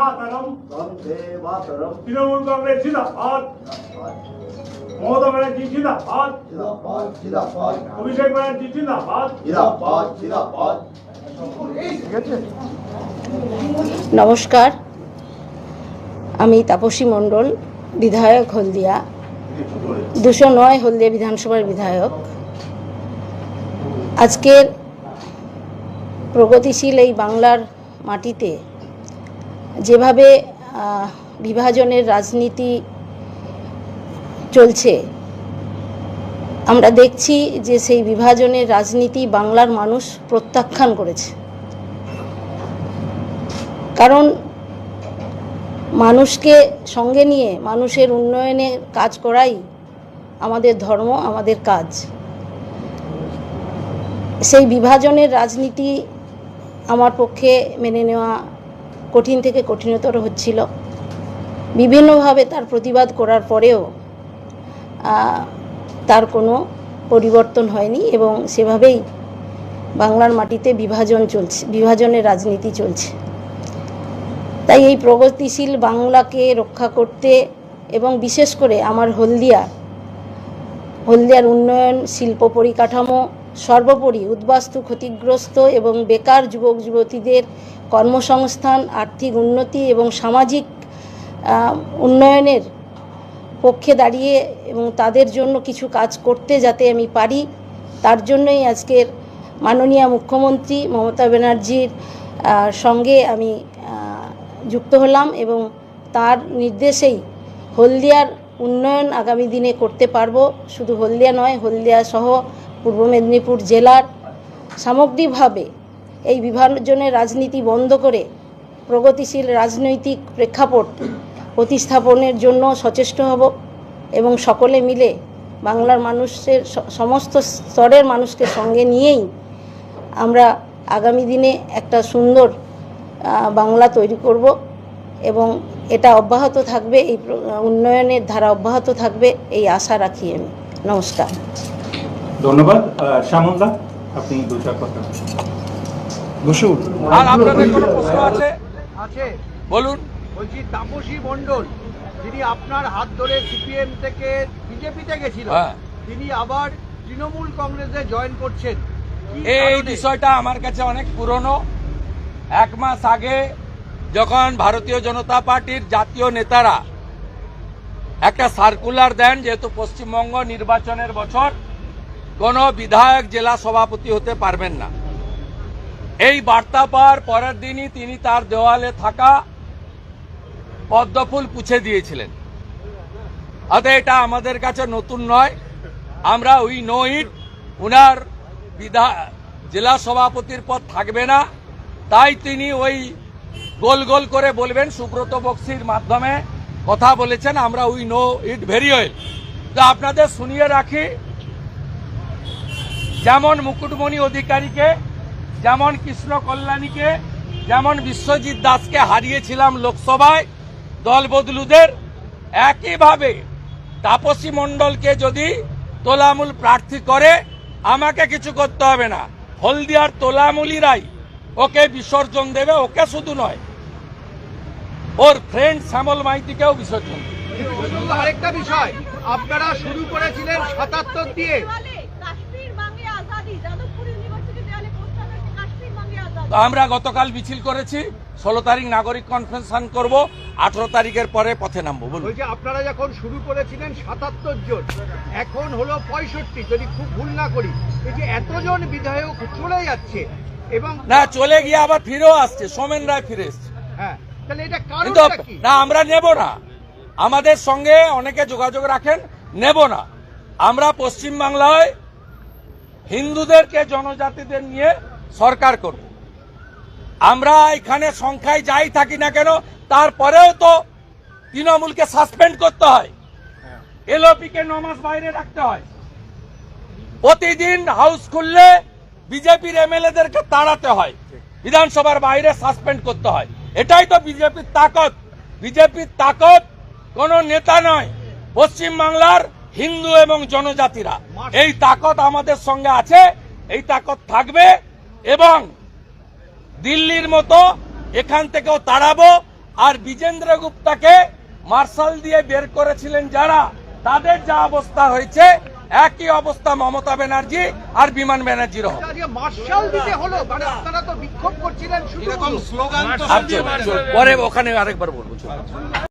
মাতরম। বন্দে মাতরম। তৃণমূল কংগ্রেস জিন্দাবাদ। মমতা ব্যানার্জি জিন্দাবাদ। জিন্দাবাদ জিন্দাবাদ। অভিষেক ব্যানার্জি জিন্দাবাদ। জিন্দাবাদ জিন্দাবাদ। নমস্কার, আমি তাপসী মণ্ডল, বিধায়ক হলদিয়া, 209 হলদিয়া বিধানসভার বিধায়ক। আজকের প্রগতিশীল এই বাংলার মাটিতে যেভাবে বিভাজনের রাজনীতি চলছে, আমরা দেখছি যে সেই বিভাজনের রাজনীতি বাংলার মানুষ প্রত্যাখ্যান করেছে। কারণ মানুষকে সঙ্গে নিয়ে মানুষের উন্নয়নের কাজ করাই আমাদের ধর্ম, আমাদের কাজ। সেই বিভাজনের রাজনীতি আমার পক্ষে মেনে নেওয়া কঠিন থেকে কঠিনতর হচ্ছিল। বিভিন্নভাবে তার প্রতিবাদ করার পরেও তার কোনো পরিবর্তন হয়নি এবং সেভাবেই বাংলার মাটিতে বিভাজনের রাজনীতি চলছে। তাই এই প্রগতিশীল বাংলাকে রক্ষা করতে এবং বিশেষ করে আমার হলদিয়ার উন্নয়ন, শিল্প পরিকাঠামো, সর্বোপরি উদ্বাস্তু ক্ষতিগ্রস্ত এবং বেকার যুবক যুবতীদের কর্মসংস্থান, আর্থিক উন্নতি এবং সামাজিক উন্নয়নের পক্ষে দাঁড়িয়ে এবং তাদের জন্য কিছু কাজ করতে যাতে আমি পারি, তার জন্যই আজকের মাননীয় মুখ্যমন্ত্রী মমতা ব্যানার্জির সঙ্গে আমি যুক্ত হলাম এবং তার নির্দেশেই হলদিয়ার উন্নয়ন আগামী দিনে করতে পারবো। শুধু হলদিয়া নয়, হলদিয়া সহ পূর্ব মেদিনীপুর জেলার সামগ্রিকভাবে এই বিভাজনের রাজনীতি বন্ধ করে প্রগতিশীল রাজনৈতিক প্রেক্ষাপট প্রতিস্থাপনের জন্য সচেষ্ট হব এবং সকলে মিলে বাংলার মানুষের সমস্ত স্তরের মানুষকে সঙ্গে নিয়েই আমরা আগামী দিনে একটা সুন্দর বাংলা তৈরি করব এবং এটা অব্যাহত থাকবে, এই উন্নয়নের ধারা অব্যাহত থাকবে, এই আশা রাখি আমি। নমস্কার। ধন্যবাদ। শ্যামলদা, আপনি দু চার কথা বসুন। আর আপনাদের কোনো প্রশ্ন আছে? আছে, বলুন। বলছি তাপসী মণ্ডল যিনি আপনার হাত ধরে সিপিএম থেকে বিজেপিতে গেছিল, তিনি আবার তৃণমূল কংগ্রেসে জয়েন করছেন। এই বিষয়টা আমার কাছে অনেক পুরনো। 1 মাস আগে যখন ভারতীয় জনতা পার্টির জাতীয় নেতারা একটা সার্কুলার দেন, যেহেতু পশ্চিমবঙ্গ নির্বাচনের বছর, কোন বিধায়ক জেলা সভাপতি হতে পারবেন না, এই বার্তা পাওয়ার পরের দিনই তিনি তার দেওয়ালে থাকা পদ্মফুল পুছে দিয়েছিলেন। অতএব এটা আমাদের কাছে নতুন নয়, আমরা উই নো ইট। উনার জেলা সভাপতির পদ থাকবে না, তাই তিনি ওই গোল গোল করে বলবেন, সুব্রত বক্সির মাধ্যমে কথা বলেছেন, আমরা we know it very well. তো আপনাদের শুনিয়ে রাখি, যেমন মুকুটমণি অধিকারীকে, যেমন কৃষ্ণ কল্যাণীকে, যেমন বিশ্বজিৎ দাসকে হারিয়েছিলাম লোকসভায় দল বদলুদের, একইভাবে তাপসী মণ্ডলকে যদি তোলামূল প্রার্থী করে আমাকে কিছু করতে হবে না, হলদিয়ার তোলামূলীরাই ওকে বিসর্জন দেবে। ওকে শুধু নয়, ওর ফ্রেন্ড শ্যামল মাইতিকেও বিসর্জন দেবে। আরেকটা বিষয়, আপনারা শুরু করেছিলেন 77 দিয়ে, আমরা গতকাল মিছিল করেছি, 16 তারিখ নাগরিক কনভেনশন করব, 18 তারিখের পরে পথে নামবো। বলছি আপনারা যখন শুরু করেছিলেন 77 জন, এখন হলো 65, যদি খুব ভুল না করি। এই যে এতজন বিধায়ক চলে যাচ্ছে এবং না চলে গিয়ে আবার ফিরেও আসছে, সোমেন রায় ফিরে এসছে। হ্যাঁ, তাহলে এটা কারণটা কি? না, আমরা নেব না, আমাদের সঙ্গে অনেকে যোগাযোগ রাখেন, নেব না। আমরা পশ্চিমবাংলায় হিন্দুদেরকে, জনজাতিদের নিয়ে সরকার করব। আমরা এখানে সংখ্যায় যাই থাকি না কেন, তারপরেও তো তৃণমূলকে সাসপেন্ড করতে হয়, এলওপি কে 9 মাস বাইরে রাখতে হয়, প্রতিদিন হাউস খুললে বিজেপির এমএলএদেরকে তাড়াতে হয়, বিধানসভার বাইরে সাসপেন্ড করতে হয়। এটাই তো বিজেপির তাকত। বিজেপির তাকত কোন নেতা নয়, পশ্চিমবাংলার হিন্দু এবং জনজাতিরা। এই তাকত আমাদের সঙ্গে আছে, এই তাকত থাকবে এবং দিল্লির মতো এখান থেকেও তাড়াবো। আর বিজেন্দ্র গুপ্তাকে মার্শাল দিয়ে বের করেছিলেন যারা, তাদের যা অবস্থা হয়েছে একই অবস্থা মমতা ব্যানার্জি আর বিমান ব্যানার্জির হবে। আজকে মার্শাল দিতে হলো, মানে আপনারা তো বিক্ষোভ করছিলেন শুধু পরে ওখানে আরেকবার বলবো।